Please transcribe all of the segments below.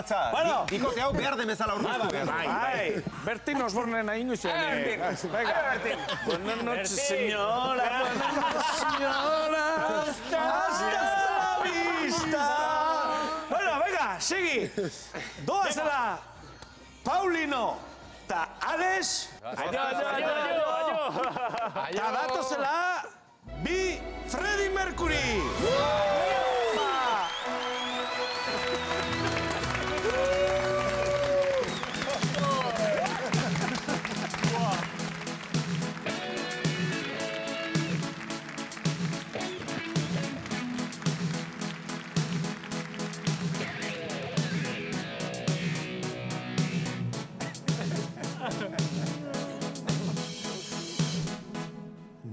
batza. Bikote hau behar demezala urruztu behar. Bai, Bertin Osbornen hain izan. Venga, Bertin. Buenas noches, señora. Buenas noches, señora. Hasta la vista. Bueno, venga, segi. Doazela, Paulino eta Alex. Aio. Eta datozela, bi Freddie Mercury.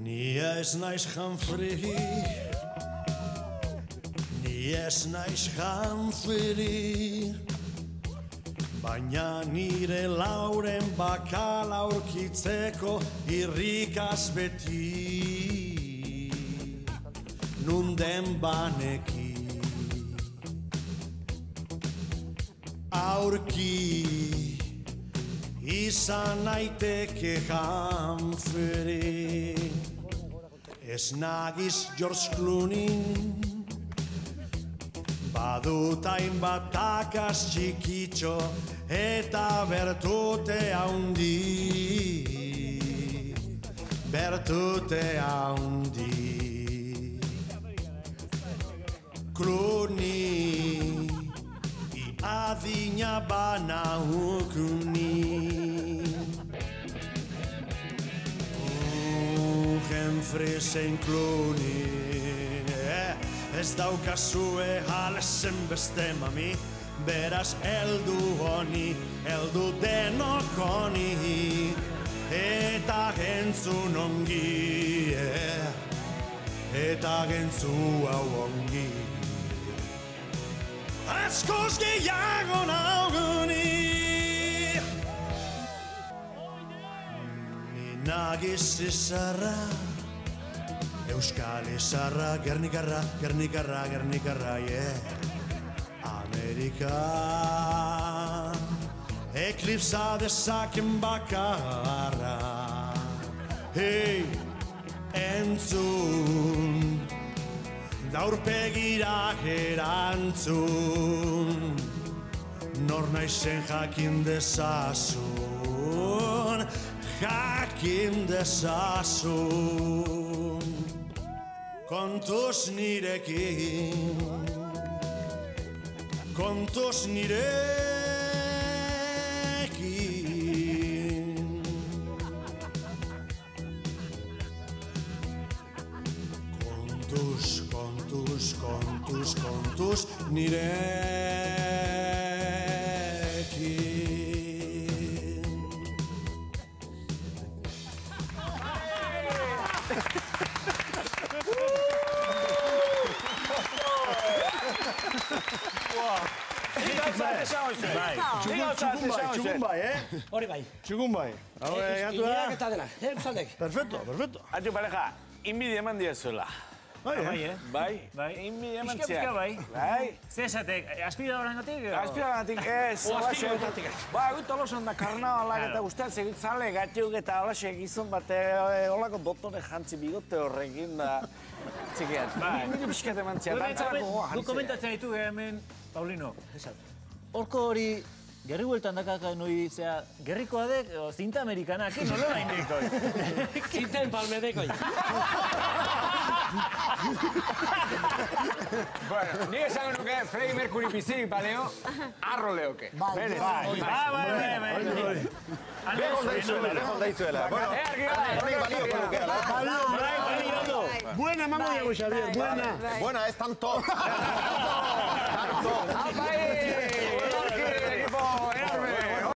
Ni ez naiz Humphrey, ni ez naiz Humphrey, baina nire Lauren bakala aurkitzeko irrikaz beti, nunden baneki. Aurki izan naiteke Humphrey, ez nagiz George Clooney, badut hainbat akats txikitxo eta bertute haundi, Clooney, adina bana ukuni. Humphrey zein Clooney, ez daukazue jalezen beste mami, beraz eldu honi, eldu denok honi, eta gentzun ongi, eta gentzu hau ongi. Askoz gehiago nauguni, ni nagiz izarra, euskal izarra, gernikarra, Amerika, eklipsa dezaken bakarra, hei, entzun, daurpegira erantzun, nor naizen jakin dezazun, kontuz nirekin, kontuz nirekin. Kontuz nirekin. Txugun bai, Hori bai. Txugun bai. Hau egatu da? Iñaketa dela, zaldek. Perfecto. Atxu pareja, inbide eman diezuela. Bai, inbide eman txea. Bai. Zesatek, aspiradorangatik? Aspiradorangatik ez. Aspiradorangatik. Ba, gut olosan da karnavalak eta guztiak segitzale gatiuk eta alaxe gizon bate olako dotore jantzi bigote horrekin da txikiat. Nire pixkat eman txea. Du komentatzen ditu hemen, Paulino, horko hori gerri bueltan dakaka noi zea gerrikoa dek, zinta amerikanak, nola da indikoi? Zinta empalmedekoi. Bueno, nire esango nuke Freddie Mercury pizirik baleo, arro leoke. Bai. Daizuela. Buena, mango diago, Xavier, buena. Buena, es tanto. Tanto.